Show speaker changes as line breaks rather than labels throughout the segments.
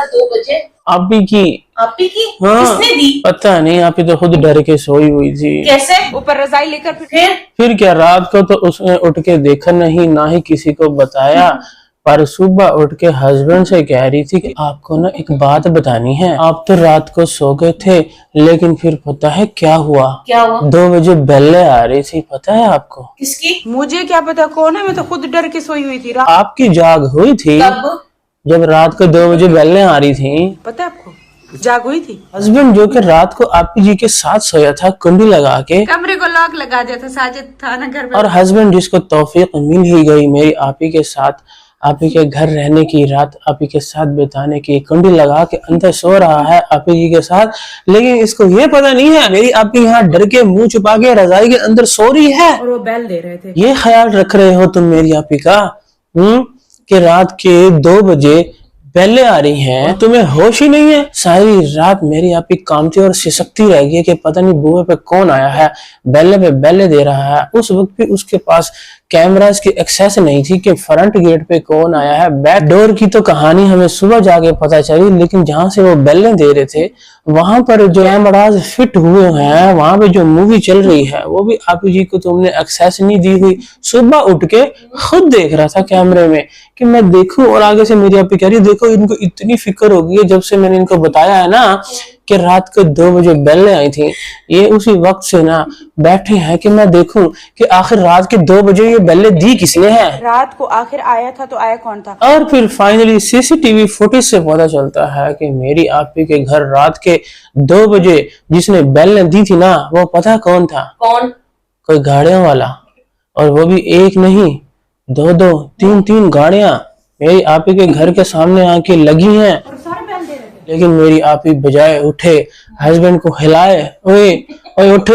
2 बजे?
आप ही की।
हाँ, किसने दी?
पता नहीं, आप ही तो खुद डर के सोई हुई थी।
कैसे? ऊपर रजाई लेकर?
फिर क्या, रात को तो उसने उठ के देखा नहीं, ना ही किसी को बताया। पर सुबह उठ के हस्बैंड से कह रही थी कि आपको ना एक बात बतानी है। आप तो रात को सो गए थे, लेकिन फिर पता है क्या हुआ? 2 बजे बेलें आ रही थी, पता है आपको?
किसकी? मुझे क्या पता कौन है, मैं तो खुद डर के सोई हुई थी।
आपकी जाग हुई थी।
कब?
जब रात को 2 बजे बेलें आ रही थी।
पता है आपको? जाग हुई थी।
हस्बैंड जो कि रात को आपी जी के साथ सोया था, कुंडी लगा के,
कमरे को लॉक लगा दिया था, साजिद था ना घर में।
और हस्बैंड जिसको तौफीक मिल ही गई मेरी आपी के साथ, आपी के घर रहने की, रात आपी के साथ बिताने की, कुंडी लगा के अंदर सो रहा है आपी जी के साथ। लेकिन इसको ये पता नहीं है मेरी आपी यहाँ डर के मुंह छुपा के रजाई के अंदर सो रही है,
और वो बैल दे रहे थे।
ये ख्याल रख रहे हो तुम मेरी आपी का कि रात के 2 बजे बेलें आ रही हैं, तुम्हें होश ही नहीं है। सारी रात मेरी आपी कामती और सिसकती रह गई कि पता नहीं बुए पे कौन आया है, बेले पे बेले दे रहा है। उस वक्त भी उसके पास कैमरास की एक्सेस नहीं थी कि फ्रंट गेट पे कौन आया है। बैक डोर की तो कहानी हमें सुबह जाके पता चली, लेकिन जहां से वो बेलें दे रहे थे वहां पर जो कैमरास फिट हुए हैं, वहां पे जो मूवी चल रही है, वो भी आपी जी को तुमने एक्सेस नहीं दी हुई। सुबह उठ के खुद देख रहा था कैमरे में कि मैं देखूं, और आगे से मेरी आपी कह रही देखो इनको इतनी फिक्र हो गई है जब से मैंने इनको बताया है ना कि रात को 2 बजे बेलें आई थी। ये उसी वक्त से ना बैठे हैं कि मैं देखूं कि आखिर रात के 2 बजे ये बेलें दी किसने है।
रात को आखिर आया था तो आया कौन था?
और फिर फाइनली सीसीटीवी फुटेज से पता चलता है कि मेरी आपी के घर रात के 2 बजे जिसने बेलें दी थी ना, वो पता कौन था?
कौन?
कोई गाड़ियों वाला, और वो भी एक नहीं 2-2 3-3 गाड़ियां मेरी आपी के घर के सामने आके लगी हैं। लेकिन मेरी आपी बजाय उठे हस्बैंड को हिलाए, ओए ओए उठ,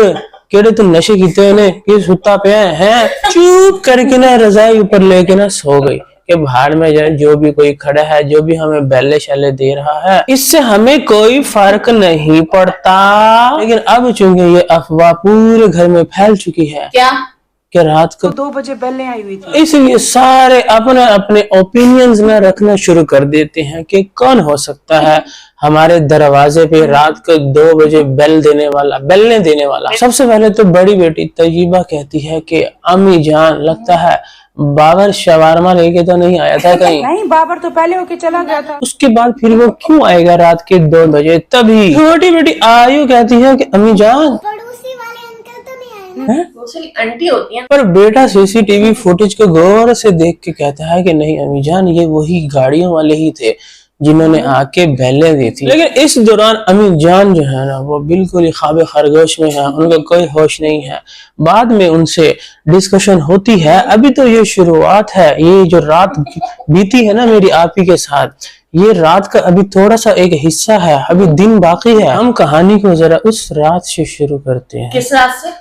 केड़े तुम नशे कीते ने, ये सुता पे हैं, चुप करके ना रजाई ऊपर लेके ना सो गई कि बाहर में जाए जो भी कोई खड़ा है, जो भी हमें बेले शैले दे रहा है, इससे हमें कोई फर्क नहीं पड़ता। लेकिन अब चूंकि ये अफवाह पूरे घर में फैल चुकी है
क्या
कि रात को
2 बजे बेलें आई हुई थी,
इसलिए सारे अपने अपने ओपिनियंस में रखना शुरू कर देते हैं कि कौन हो सकता है हमारे दरवाजे पे रात को 2 बजे बेल देने वाला, बेलने देने वाला। सबसे पहले तो बड़ी बेटी तजीबा कहती है कि अम्मी जान लगता है बाबर शवारमा लेके तो नहीं आया था कहीं?
नहीं, बाबर तो पहले होके चला गया था।
उसके बाद फिर वो क्यों आएगा रात के 2 बजे? तभी छोटी बेटी आयु कहती है कि अम्मी जान
आंटी होती है।
पर बेटा सीसीटीवी फुटेज को गौर से देख के कहता है कि नहीं अम्मी जान, ये वही गाड़ियों वाले ही थे जिन्होंने आके बेलें दी थी। लेकिन इस दौरान अम्मी जान जो है ना वो बिल्कुल ही ख्वाब खरगोश में है, उनका कोई होश नहीं है। बाद में उनसे डिस्कशन होती है, अभी तो ये शुरुआत है। ये जो रात बीती है ना मेरी आपी के साथ, ये रात का अभी थोड़ा सा एक हिस्सा है, अभी दिन बाकी है। हम कहानी को जरा उस रात से शुरू करते हैं।
किस रात से?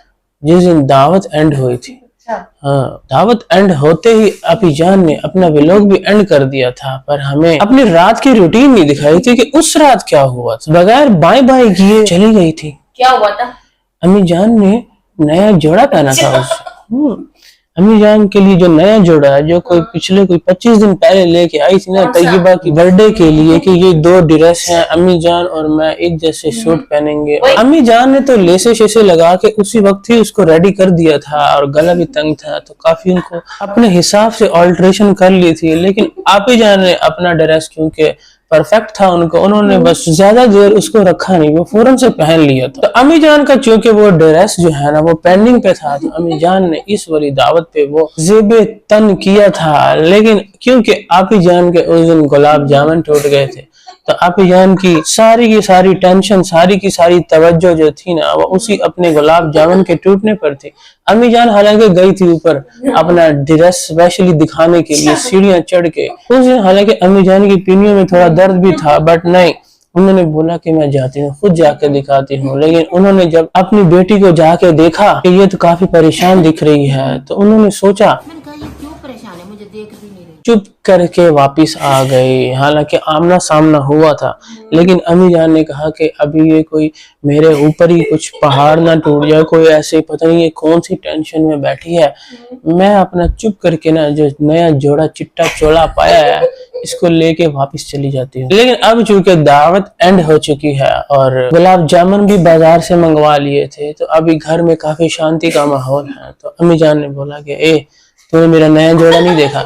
जिस दिन दावत एंड हुई थी। हाँ, दावत एंड होते ही आपी जान ने अपना व्लॉग भी एंड कर दिया था, पर हमें अपनी रात की रूटीन नहीं दिखाई थी कि उस रात क्या हुआ था। बगैर बाय बाय किए चली गई थी।
क्या हुआ था?
अम्मी जान ने नया जोड़ा पहना था उस अम्मी जान के लिए जो नया जोड़ा है, जो कोई पिछले 25 दिन पहले लेके आई थी ना तैयबा की बर्थडे के लिए, कि ये 2 ड्रेस हैं, अम्मी जान और मैं एक जैसे सूट पहनेंगे। अम्मी जान ने तो लेसे शेसे लगा के उसी वक्त ही उसको रेडी कर दिया था, और गला भी तंग था तो काफी उनको अपने हिसाब से ऑल्ट्रेशन कर ली थी। लेकिन आपी जान ने अपना ड्रेस क्योंकि परफेक्ट था उन्होंने बस ज्यादा देर उसको रखा नहीं, वो फौरन से पहन लिया था। तो अम्मी जान का चूंकि वो ड्रेस जो है ना वो पेंडिंग पे था, तो अम्मी जान ने इस वाली दावत पे वो ज़ेबे तन किया था। लेकिन क्योंकि आपी जान के उस दिन गुलाब जामुन टूट गए थे, तो आपी जान की सारी टेंशन, सारी की सारी तवज्जो जो थी ना वो उसी अपने गुलाब जामुन के टूटने पर थी। अम्मी जान हालांकि गई थी ऊपर अपना ड्रेस स्पेशली दिखाने के लिए सीढ़ियां चढ़ के। उस दिन हालांकि अम्मी जान की पीनियों में थोड़ा दर्द भी था, बट नहीं, उन्होंने बोला कि मैं जाती हूँ, खुद जाके दिखाती हूँ। लेकिन उन्होंने जब अपनी बेटी को जाके देखा कि ये तो काफी परेशान दिख रही है, तो उन्होंने सोचा, चुप करके वापस आ गई। हालांकि आमना सामना हुआ था, लेकिन अम्मी जान ने कहा कि अभी ये कोई मेरे ऊपर ही कुछ पहाड़ ना टूट जाए, कोई ऐसे पता नहीं ये कौन सी टेंशन में बैठी है। मैं अपना चुप करके ना जो नया जोड़ा चिट्टा चोला पाया है इसको लेके वापस चली जाती हूँ। लेकिन अब चूंकि दावत एंड हो चुकी है और गुलाब जामुन भी बाजार से मंगवा लिए थे, तो अभी घर में काफी शांति का माहौल है। तो अम्मी जान ने बोला कि ए तूने मेरा नया जोड़ा नहीं देखा?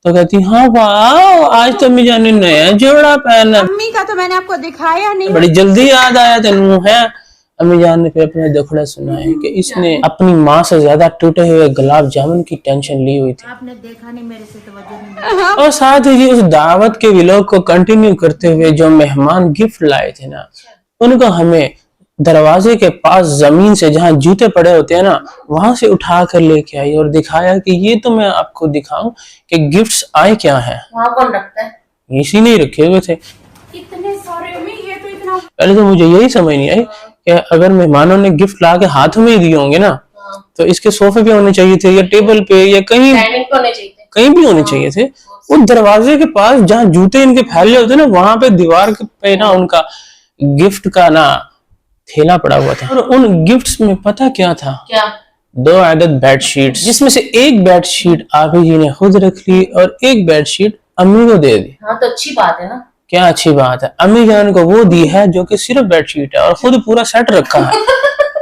तो कहती हाँ वाह, आज तो अम्मी जान ने नया जोड़ा पहना।
अम्मी का तो मैंने आपको दिखाया नहीं।
बड़ी जल्दी याद आया तेनू है। अम्मी जान ने फिर अपने दुखड़ा सुनाए कि इसने अपनी माँ से ज्यादा टूटे हुए गुलाब जामुन की टेंशन ली हुई थी।
आपने देखा नहीं, मेरे से तवज्जो नहीं।
और साथ ही उस दावत के व्लॉग को कंटिन्यू करते हुए जो मेहमान गिफ्ट लाए थे ना, उनको हमें दरवाजे के पास जमीन से जहाँ जूते पड़े होते हैं ना, वहां से उठा कर लेके आई और दिखाया कि ये तो मैं आपको दिखाऊं कि गिफ्ट्स आए क्या हैं।
वहाँ कौन रखता है?
इसी नहीं रखे हुए थे।
इतने सारे अम्मी, ये तो इतना।
पहले तो मुझे यही समझ नहीं आई कि अगर मेहमानों ने गिफ्ट ला के हाथों में ही दिए होंगे ना, तो इसके सोफे पे होने चाहिए थे या टेबल पे या कहीं
डाइनिंग पे होने चाहिए थे।
कहीं भी होने चाहिए थे। वो दरवाजे के पास जहाँ जूते इनके फैले होते ना, वहां पे दीवार पे ना उनका गिफ्ट का ना थैला पड़ा हुआ था। और उन गिफ्ट्स में पता क्या था?
क्या?
2 आदत बेडशीट, जिसमें से एक बेडशीट आप ही जी ने खुद रख ली और एक बेडशीट अम्मी को दे दी।
हाँ तो अच्छी बात है ना।
क्या अच्छी बात है? अम्मी जान को वो दी है जो कि सिर्फ बेडशीट है और खुद पूरा सेट रखा है।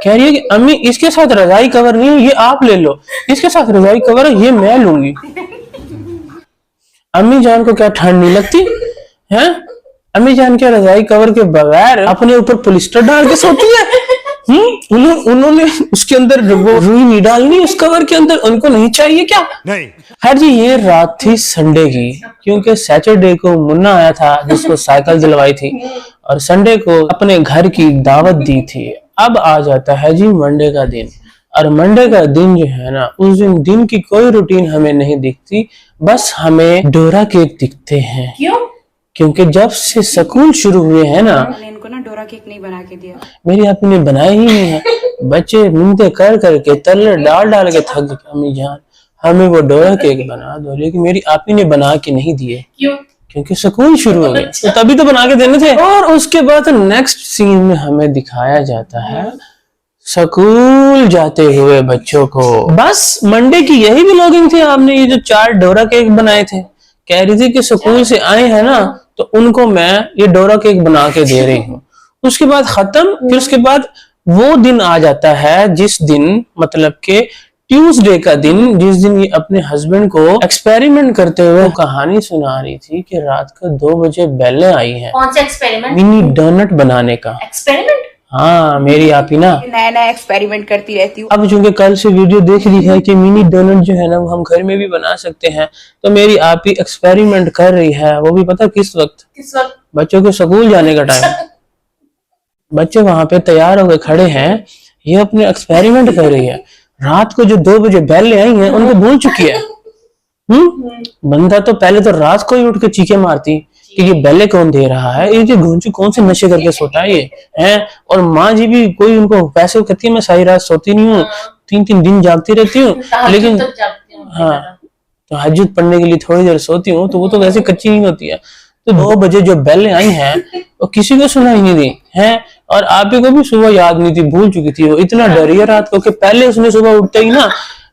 कह रही है कि अम्मी इसके साथ रजाई कवर नहीं है, ये आप ले लो। इसके साथ रजाई कवर है, ये मैं लूंगी। अम्मी जान को क्या ठंड नहीं लगती है? अम्मी जान के रजाई कवर के बगैर अपने ऊपर पॉलिस्टर डाल के सोती है। उन्होंने उसके अंदर वो रुई नहीं डालनी उस कवर के अंदर, उनको नहीं चाहिए क्या? नहीं। हर जी ये रात थी संडे की, क्योंकि सैटरडे को मुन्ना आया था जिसको साइकिल दिलवाई थी और संडे को अपने घर की दावत दी थी। अब आ जाता है जी मंडे का दिन, और मंडे का दिन जो है ना, उस दिन की कोई रूटीन हमें नहीं दिखती, बस हमें डोरा केक दिखते हैं।
क्यों?
क्योंकि जब से स्कूल शुरू हुए हैं ना,
इनको ना डोरा केक नहीं बना के दिया।
मेरी आपी ने बनाया ही नहीं है। बच्चे मिन्नतें कर करके तल्ले डाल डाल के थक गए। अम्मी जान हमें वो डोरा केक बना दो, लेकिन मेरी आपी ने बना के नहीं दिए।
क्यों?
क्योंकि स्कूल शुरू हो गए, तो तभी तो बना के देने थे। और उसके बाद नेक्स्ट सीन में हमें दिखाया जाता है स्कूल जाते हुए बच्चों को। बस मंडे की यही व्लॉगिंग थी। आपने ये जो 4 डोरा केक बनाए थे, कह रही थी कि स्कूल से आए हैं ना, तो उनको मैं ये डोरा केक बना के दे रही हूँ। उसके बाद खत्म। फिर उसके बाद वो दिन आ जाता है जिस दिन, मतलब के ट्यूसडे का दिन, जिस दिन ये अपने हस्बैंड को एक्सपेरिमेंट करते हुए कहानी सुना रही थी कि रात को 2 बजे बेलें आई हैं।
कौन सा एक्सपेरिमेंट?
मिनी डोनट बनाने का
एक्सपेरिमेंट।
हाँ, मेरी आपी ना
नया नया एक्सपेरिमेंट करती रहती हूँ।
अब चूंकि कल से वीडियो देख ली है कि मिनी डोनट जो है ना वो हम घर में भी बना सकते हैं, तो मेरी आपी एक्सपेरिमेंट कर रही है। वो भी पता किस वक्त?
किस वक्त?
बच्चों के स्कूल जाने का टाइम। बच्चे वहां पे तैयार होकर खड़े हैं, ये अपने एक्सपेरिमेंट कर रही है। रात को जो 2 बजे बेलें आई हैं उनको भूल चुकी है। बंदा तो पहले तो रात को ही उठ के चीखे मारती कि ये बेले कौन दे रहा है, ये घुंचू कौन से नशे करके सोता है ये है। और माँ जी भी कोई उनको पैसे कहती है मैं सारी रात सोती नहीं हूँ, 3-3 दिन जागती रहती हूँ, लेकिन हाँ तो तहज्जुद पढ़ने के लिए थोड़ी देर सोती हूँ, तो वो तो वैसे कच्ची नहीं होती है। तो 2 बजे जो बेलें आई हैं वो किसी को सुनाई नहीं दी है, और आप ही को भी सुबह याद नहीं थी, भूल चुकी थी। वो इतना डरी है रात को कि पहले उसने सुबह उठते ही ना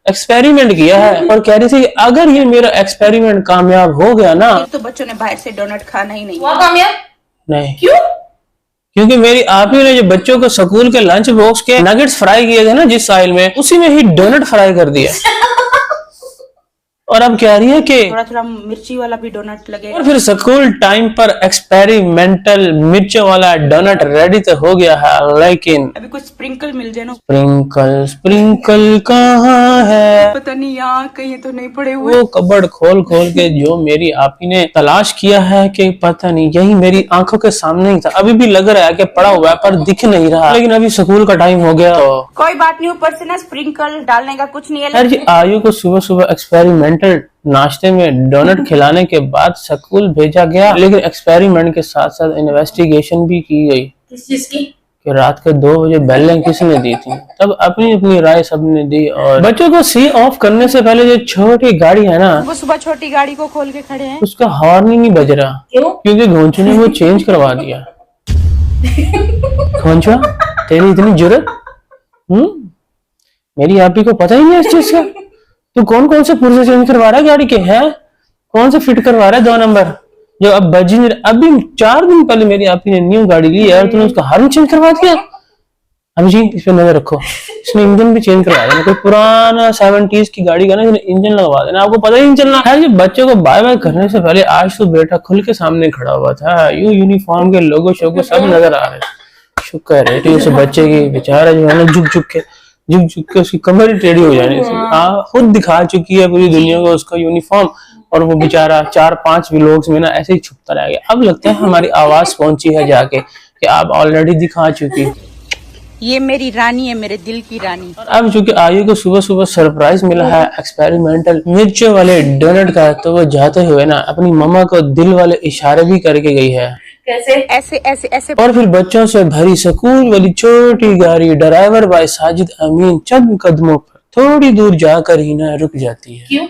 एक्सपेरिमेंट किया है और कह रही थी अगर ये मेरा एक्सपेरिमेंट कामयाब हो गया ना,
तो बच्चों ने बाहर से डोनट खाना ही नहीं।
हुआ कामयाब?
नहीं।
क्यों?
क्योंकि मेरी आप ही ने जो बच्चों को स्कूल के लंच बॉक्स के नगेट्स फ्राई किए थे ना जिस साइल में, उसी में ही डोनट फ्राई कर दिया। और अब कह रही है कि
थोड़ा थोड़ा मिर्ची वाला भी डोनट लगेगा।
और फिर स्कूल टाइम पर एक्सपेरिमेंटल मिर्चों वाला डोनट रेडी तो हो गया है, लेकिन
अभी कुछ स्प्रिंकल मिल जाए ना।
स्प्रिंकल कहाँ है?
पता नहीं, यहाँ कहीं तो नहीं पड़े हुए।
वो कबर्ड खोल खोल के जो मेरी आपी ने तलाश किया है कि पता नहीं, यही मेरी आंखों के सामने ही था। अभी भी लग रहा है कि पड़ा हुआ है पर दिख नहीं रहा, लेकिन अभी स्कूल का टाइम हो गया तो
कोई बात नहीं, ऊपर से ना स्प्रिंकल डालने का कुछ नहीं है।
यार जी आयु को सुबह सुबह एक्सपेरिमेंटल नाश्ते में डोनट खिलाने के बाद स्कूल भेजा गया, लेकिन एक्सपेरिमेंट के साथ साथ इन्वेस्टिगेशन भी की गई।
किस चीज की?
कि रात के 2 बजे बेलें किसने दी थी। तब अपनी अपनी राय सबने दी। और बच्चों को सी ऑफ करने से पहले जो छोटी गाड़ी है ना,
वो सुबह छोटी गाड़ी को खोल के खड़े हैं।
उसका हॉर्न ही नहीं बज रहा।
क्यों?
क्योंकि घोंचू ने वो चेंज करवा दिया। घोंचुआ तेरी इतनी जरूरत? मेरी आपी को पता ही नहीं इस चीज का। तू कौन कौन से पुर्जे चेंज करवा रहा है गाड़ी के? है कौन से फिट करवा रहा है 2 नंबर? जो अब बजी नहीं, अभी 4 दिन पहले मेरी आपी ने न्यू गाड़ी ली है और तुमने उसका हॉर्न चेंज करवा दिया। अब जी इस पे नजर रखो, इसमें इंजन भी चेंज करवा देना, कोई पुराना 70s की गाड़ी का ना इंजन लगवा देना, आपको पता ही नहीं चलना है। जब बच्चे को बाय बाय करने से पहले आज तो बेटा खुल के सामने खड़ा हुआ था, यूनिफॉर्म के लोगो शोगो सब नजर आ रहे। शुक्र है उस बच्चे की, बेचारा जो है ना झुक झुक के उसकी कमर टेढ़ी हो जानी थी। खुद दिखा चुकी है पूरी दुनिया को उसका यूनिफॉर्म, और वो बेचारा 4-5 व्लॉग्स में ना ऐसे ही छुपता रह गया। अब लगता है हमारी आवाज पहुंची है जाके कि आप ऑलरेडी दिखा चुकी।
ये मेरी रानी है, मेरे दिल की रानी।
अब चूंकि आयु को सुबह सुबह सरप्राइज मिला है एक्सपेरिमेंटल मिर्चों वाले डोनट का, तो वो जाते हुए ना अपनी मम्मा को दिल वाले इशारे भी करके गई है।
कैसे?
ऐसे ऐसे ऐसे।
और फिर बच्चों से भरी स्कूल वाली छोटी गाड़ी ड्राइवर बाय साजिद अमीन चंद कदमों पर थोड़ी दूर जाकर ही ना रुक जाती है।
क्यों?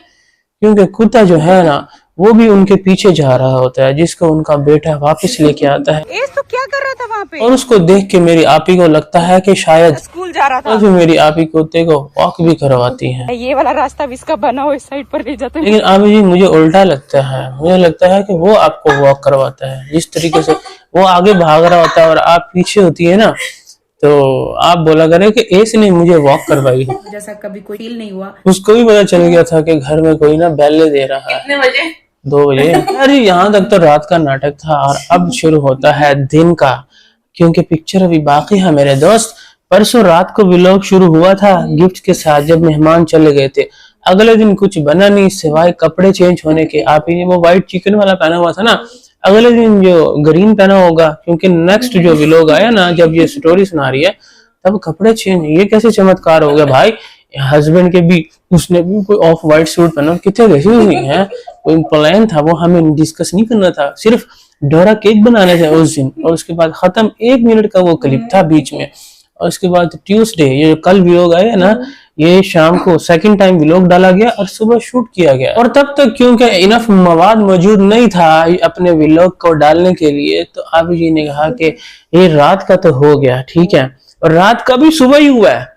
क्योंकि कुत्ता जो है ना वो भी उनके पीछे जा रहा होता है, जिसको उनका बेटा वापस लेके आता है।
तो क्या कर रहा था वहाँ पे?
और उसको देख के मेरी आपी को लगता है कि शायद
स्कूल जा रहा था।
जो मेरी आपी कुत्ते को वॉक भी करवाती है।
ये वाला रास्ता भी इसका बना हो, इस साइड पर ले जाते।
लेकिन आपी जी मुझे उल्टा लगता है, मुझे लगता है कि वो आपको वॉक करवाता है। जिस तरीके से वो आगे भाग रहा होता है और आप पीछे होती है ना, तो आप बोला करें कि एस ने मुझे वॉक करवाई।
जैसा कभी कोई फील नहीं हुआ।
उसको भी पता चल गया था कि घर में कोई ना बैले दे रहा है।
कितने बजे?
2 बजे। अरे यहाँ तक तो रात का नाटक था और अब शुरू होता है दिन का, क्योंकि पिक्चर अभी बाकी है मेरे दोस्त। परसों रात को व्लॉग शुरू हुआ था गिफ्ट के साथ, जब मेहमान चले गए थे। अगले दिन कुछ बना नहीं सिवाय कपड़े चेंज होने के। आप ही ने वो व्हाइट चिकन वाला पहना हुआ था ना, अगले दिन जो ग्रीन पहना होगा, क्योंकि नेक्स्ट जो व्लॉग आया ना, जब ये स्टोरी सुना रही है तब कपड़े चेंज। ये कैसे चमत्कार हो गया भाई। हस्बैंड के भी, उसने भी कोई ऑफ व्हाइट सूट पहना, कितने कैसी हुई है। कोई प्लान था वो हमें डिस्कस नहीं करना था, सिर्फ डोरा केक बनाने थे उस दिन। और उसके बाद खत्म, 1 मिनट का वो क्लिप था बीच में। और उसके बाद ट्यूसडे, ये कल व्लॉग आया ना, ये शाम को सेकंड टाइम व्लॉग डाला गया और सुबह शूट किया गया। और तब तक क्योंकि इनफ मवाद मौजूद नहीं था अपने व्लॉग को डालने के लिए, तो आबी जी ने कहा कि ये रात का तो हो गया, ठीक है, और रात का भी सुबह ही हुआ है।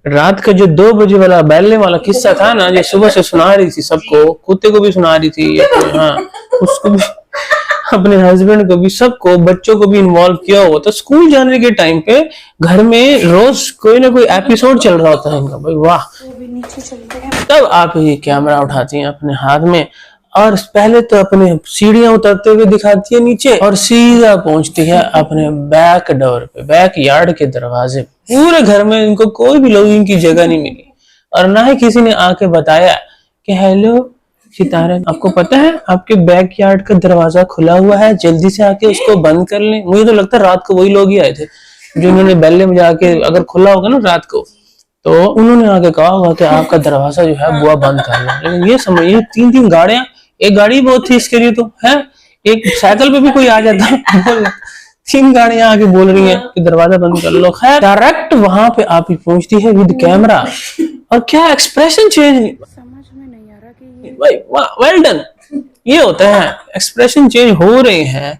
रात का जो 2 बजे वाला बैलने वाला किस्सा था ना, जो सुबह से सुना रही थी सबको, कुत्ते को भी सुना रही थी, हाँ उसको भी, अपने हस्बैंड को भी, सबको, बच्चों को भी इन्वॉल्व किया हुआ। तो स्कूल जाने के टाइम पे घर में रोज कोई ना कोई एपिसोड चल रहा होता है इनका। भाई वाह। तब आप ये कैमरा उठाती हैं अपने हाथ में और पहले तो अपने सीढ़ियां उतरते हुए दिखाती है नीचे, और सीधा पहुंचती है अपने बैक डोर पे, बैक यार्ड के दरवाजे। पूरे घर में इनको कोई भी लॉगिंग की जगह नहीं मिली, और ना ही किसी ने आके बताया कि हेलो सितारा, आपको पता है आपके बैक यार्ड का दरवाजा खुला हुआ है, जल्दी से आके उसको बंद कर लें। मुझे तो लगता है रात को वही लोग ही आए थे जो इन्होंने बेल्ले में जाके, अगर खुला होगा ना रात को, तो उन्होंने आके कहा होगा कि आपका दरवाजा जो है बुआ बंद कर लो। लेकिन ये समझिए 3-3 गाड़ियां, एक गाड़ी बहुत थी इसके लिए तो है, एक साइकिल पे भी कोई आ जाता 3 गाड़ियां आके बोल रही हैं कि दरवाजा बंद कर लो। खैर डायरेक्ट वहां पे आप ही पहुंचती है विद कैमरा, और क्या एक्सप्रेशन चेंज नहीं,
समझ में नहीं आ रहा कि
भाई वाह, वेल डन। ये होता है, एक्सप्रेशन चेंज हो रहे हैं,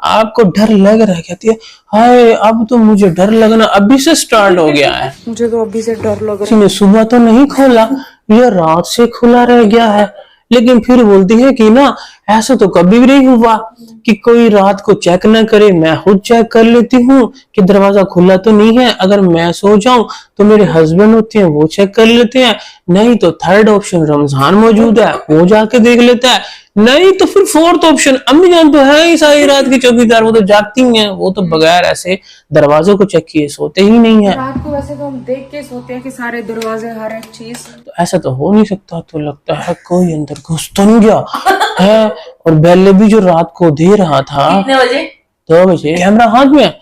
आपको डर लग रहा है, कहती है हाय अब तो मुझे डर लगना अभी से स्टार्ट हो गया है।
मुझे तो अभी से डर लग
किसी ने सुबह तो नहीं खोला, ये रात से खुला रह गया है। लेकिन फिर बोलती है कि ना ऐसा तो कभी भी नहीं हुआ कि कोई रात को चेक ना करे, मैं खुद चेक कर लेती हूँ कि दरवाजा खुला तो नहीं है। अगर मैं सो जाऊं तो मेरे हस्बैंड होते हैं वो चेक कर लेते हैं, नहीं तो थर्ड ऑप्शन रमजान मौजूद है वो जाके देख लेता है, नहीं तो फिर फोर्थ ऑप्शन अम्मी जान तो है ही सारी रात की चौकीदार, वो तो जागती हैं, वो तो बगैर ऐसे दरवाजों को चेक किए सोते ही नहीं है।
रात को वैसे तो हम देख के सोते हैं कि सारे दरवाजे, हर एक चीज।
तो ऐसा तो हो नहीं सकता, तो लगता है कोई अंदर घुस तो नहीं गया है। और बेल्ले भी जो रात को दे रहा था,
कितने बजे?
2 बजे। कैमरा हाथ में,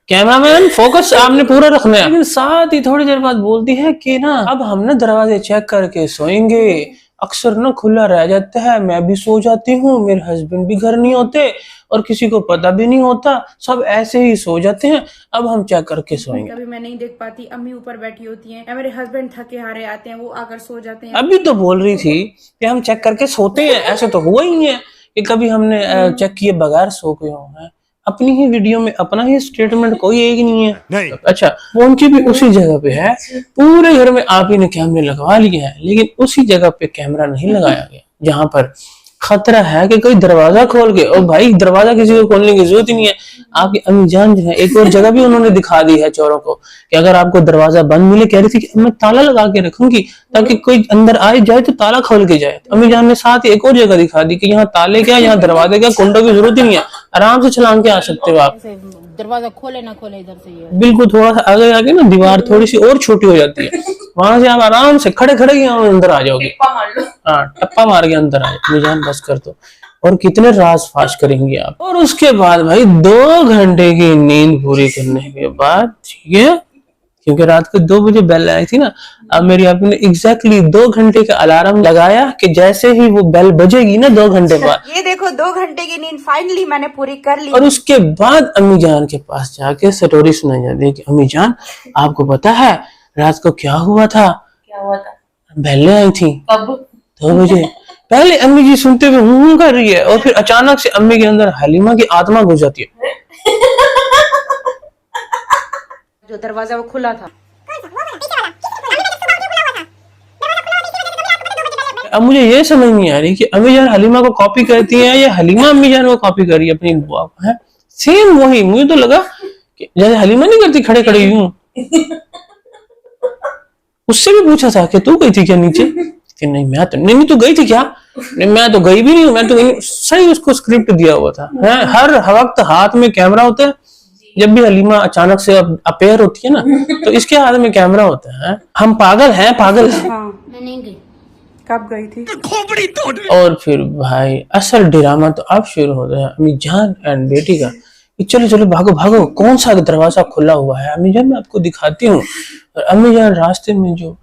कैमरामैन फोकस आपने पूरा रखना है। लेकिन साथ ही थोड़ी देर बाद बोलती है कि ना अब हम ना दरवाजे चेक करके सोएंगे, अक्सर ना खुला रह जाता है, मैं भी सो जाती हूँ, मेरे हस्बैंड भी घर नहीं होते और किसी को पता भी नहीं होता, सब ऐसे ही सो जाते हैं, अब हम चेक करके सोएंगे।
कभी मैं नहीं देख पाती, अम्मी ऊपर बैठी होती हैं या मेरे हस्बैंड थके हारे आते हैं, वो आकर सो जाते हैं।
अभी तो बोल रही थी कि हम चेक करके सोते हैं, ऐसे तो हुआ ही है कि कभी हमने चेक किए बगैर सो गए हों। अपनी ही वीडियो में अपना ही स्टेटमेंट कोई एक नहीं है। नहीं। अच्छा, फोन की भी उसी जगह पे है, पूरे घर में आप ही ने कैमरे लगवा लिए हैं, लेकिन उसी जगह पे कैमरा नहीं लगाया गया जहां पर खतरा है कि कोई दरवाजा खोल के, और भाई दरवाजा किसी को खोलने की जरूरत ही नहीं है। आपकी अम्मी जान जो है, एक और जगह भी उन्होंने दिखा दी है चोरों को कि अगर आपको दरवाजा बंद मिले, कह रही थी कि मैं ताला लगा के रखूंगी ताकि कोई अंदर आए जाए तो ताला खोल के जाए। अम्मी जान ने साथ ही एक और जगह दिखा दी कि यहाँ ताले क्या, यहाँ दरवाजे क्या, कुंडों की जरूरत ही नहीं है, आराम से छलांग के आ सकते हो आप।
दरवाजा खोले ना खोले इधर से ये
बिल्कुल, थोड़ा सा आगे आगे ना दीवार थोड़ी सी और छोटी हो जाती है, वहां से आप आराम से खड़े खड़े ही अंदर आ जाओगे।
टिप्पा मार लो।
हाँ, टप्पा मार के अंदर आए। मुझे बस कर दो। और कितने राज फाश करेंगे आप। और उसके बाद भाई 2 घंटे की नींद पूरी करने के बाद, ठीक है, क्योंकि रात को 2 बजे बेल आई थी ना, अब मेरी आपने एग्जैक्टली 2 घंटे का अलार्म लगाया कि जैसे ही वो बेल बजेगी ना 2 घंटे बाद,
ये देखो 2 घंटे की नींद फाइनली मैंने पूरी कर ली।
और उसके बाद अम्मी जान के पास जाके स्टोरी सुनाई जाती है कि अम्मी जान आपको पता है रात को क्या हुआ था?
क्या हुआ था?
बेलें आई थी
कब?
2 बजे। पहले अम्मी जी सुनते हुए हूं कर रही है, और फिर अचानक से अम्मी के अंदर हलीमा की आत्मा घुस जाती है।
जो दरवाजा वो खुला था।
अब मुझे ये समझ नहीं आ रही कि अम्मी जान हलीमा को कॉपी करती है या हलीमा अम्मी जान को कॉपी कर रही है अपनी बुआ को। है सेम वही, मुझे तो लगा कि जैसे हलीमा नहीं करती खड़े खड़े यूं। उससे भी पूछा था कि तू गई थी क्या नीचे, कि नहीं मैं तो नहीं, तू गई थी क्या? नहीं मैं तो गई भी नहीं हूँ, मैं तो गई। सही उसको स्क्रिप्ट दिया हुआ था। है हर वक्त हाथ में कैमरा होता है, जब भी हलीमा अचानक से अपेयर होती है ना तो इसके हाथ में कैमरा होता है। हम पागल हैं, पागल हैं।
हाँ,
मैं नहीं गई।
कब गई थी?
और फिर भाई असल ड्रामा तो अब शुरू होता है अम्मी जान एंड बेटी का कि चलो चलो भागो भागो, कौन सा दरवाजा खुला हुआ है? अम्मी जान मैं आपको दिखाती हूँ। और अम्मी जान रास्ते में जो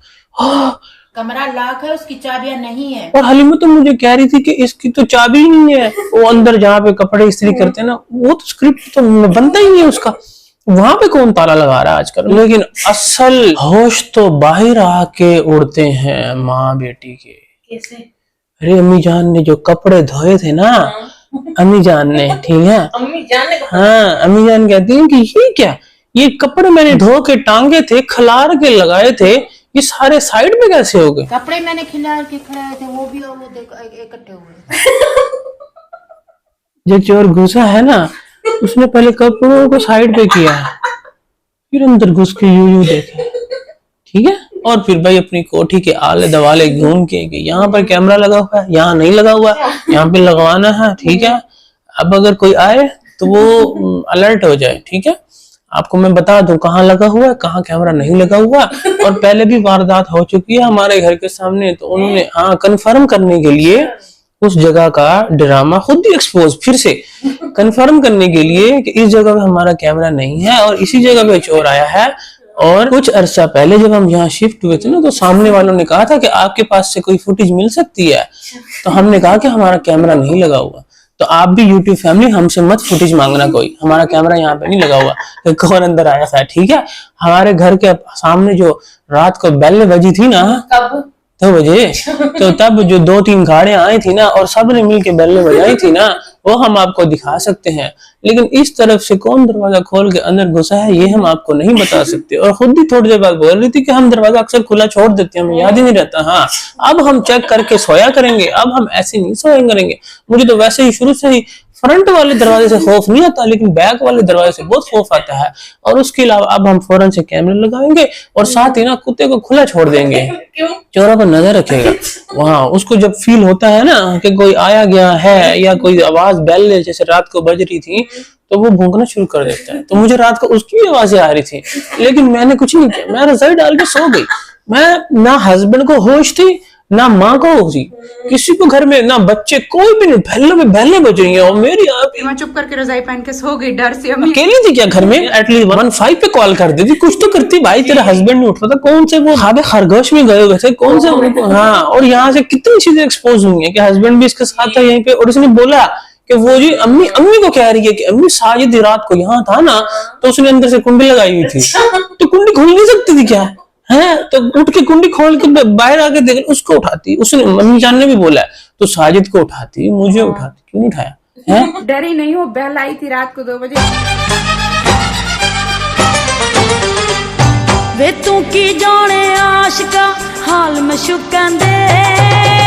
कमरा लॉक है, उसकी चाबियां नहीं है।
और हलीमा तो मुझे कह रही थी कि इसकी तो चाबी ही नहीं है, वो अंदर जहाँ पे कपड़े इस्त्री करते हैं ना, वो तो स्क्रिप्ट तो बनता ही नहीं है उसका, वहां पे कौन ताला लगा रहा है आजकल। लेकिन असल होश तो बाहर आके उड़ते हैं माँ बेटी के।
कैसे?
अरे अम्मी जान ने जो कपड़े धोए थे ना, अम्मी जान ने, ठीक है,
अम्मी जान ने
हाँ, अम्मी जान कहती हैं कि ये क्या, ये कपड़े मैंने धो के टांगे थे, खलार के लगाए थे, ये सारे साइड में कैसे हो गए?
कपड़े मैंने खिलार के खड़ाए थे, वो भी और वो इकट्ठे हुए।
जो चोर घुसा है ना, उसने पहले कपड़ों को साइड पे किया है, फिर अंदर घुस के यूं देखे, ठीक है। और फिर भाई अपनी कोठी के आले दवाले घूम के कि यहाँ पर कैमरा लगा हुआ है, यहाँ नहीं लगा हुआ, यहाँ पे लगवाना है, ठीक है। अब अगर कोई आए तो वो अलर्ट हो जाए, ठीक है। आपको मैं बता दूं कहाँ लगा हुआ है, कहाँ कैमरा नहीं लगा हुआ। और पहले भी वारदात हो चुकी है हमारे घर के सामने, तो उन्होंने हाँ कंफर्म करने के लिए उस जगह का ड्रामा खुद ही एक्सपोज, फिर से कंफर्म करने के लिए कि इस जगह पे हमारा कैमरा नहीं है और इसी जगह पे चोर आया है। और कुछ अरसा पहले जब हम यहाँ शिफ्ट हुए थे ना, तो सामने वालों ने कहा था कि आपके पास से कोई फुटेज मिल सकती है, तो हमने कहा कि हमारा कैमरा नहीं लगा हुआ, तो आप भी यूट्यूब फैमिली हमसे मत फुटेज मांगना, कोई हमारा कैमरा यहाँ पे नहीं लगा हुआ, तो कौन अंदर आया था, ठीक है। हमारे घर के सामने जो रात को बेल बजी थी ना,
कब?
2 बजे, तो तब जो 2-3 गाड़ियां आई थी ना और सबने मिलके बेल बजाई थी ना, वो हम आपको दिखा सकते हैं। लेकिन इस तरफ से कौन दरवाजा खोल के अंदर घुसा है ये हम आपको नहीं बता सकते। और खुद ही थोड़ी देर बाद बोल रही थी कि हम दरवाजा अक्सर खुला छोड़ देते हैं, हमें याद ही नहीं रहता। हाँ, अब हम चेक करके सोया करेंगे, अब हम ऐसे नहीं सोया करेंगे। मुझे तो वैसे ही शुरू से ही फ्रंट वाले दरवाजे से खौफ नहीं आता, लेकिन बैक वाले दरवाजे से बहुत खौफ आता है। और उसके अलावा अब हम फौरन से कैमरे लगाएंगे और साथ ही ना कुत्ते को खुला छोड़ देंगे,
क्यों?
चोरों पर नजर रखेगा। वहाँ उसको जब फील होता है ना कि कोई आया गया है या कोई आवाज बेल जैसे रात को बज रही थी, तो वो भौंकना शुरू कर देता है। तो मुझे रात को उसकी भी आवाजें आ रही थी, लेकिन मैंने कुछ नहीं किया, मैं रजाई डाल के सो गई। मैं ना हस्बैंड को होश थी ना माँ को होशी, किसी को घर में ना बच्चे, कोई भी नहीं, बहले बज रही है। और मेरी आप
मैं चुप करके रजाई पहन के सो गई डर से। अम्मी
अकेली थी क्या घर में? एटलीस्ट 15 पे कॉल कर देती, कुछ तो करती। भाई तेरा हस्बैंड नहीं उठ रहा था, कौन से वो खाबे खरगोश में गए हुए थे, कौन से उनको, हाँ। और यहाँ से कितनी चीजें एक्सपोज हुई है कि हस्बैंड भी इसके साथ था यहीं पे, और उसने बोला कि वो जी अम्मी को कह रही है कि अम्मी साजिद रात को यहाँ था ना, तो उसने अंदर से कुंडी लगाई हुई थी, तो कुंडी खोल नहीं सकती थी क्या है? तो उठ के कुंडी खोल के बाहर आके देख, उसको उठाती, उसने मम्मी जान ने भी बोला है, तो साजिद को उठाती, मुझे उठाती, क्यों नहीं उठाया है?
डरी नहीं हो, बेल आई थी रात को 2 बजे।
वे तू की जाने आशिका हाल में शुकन दे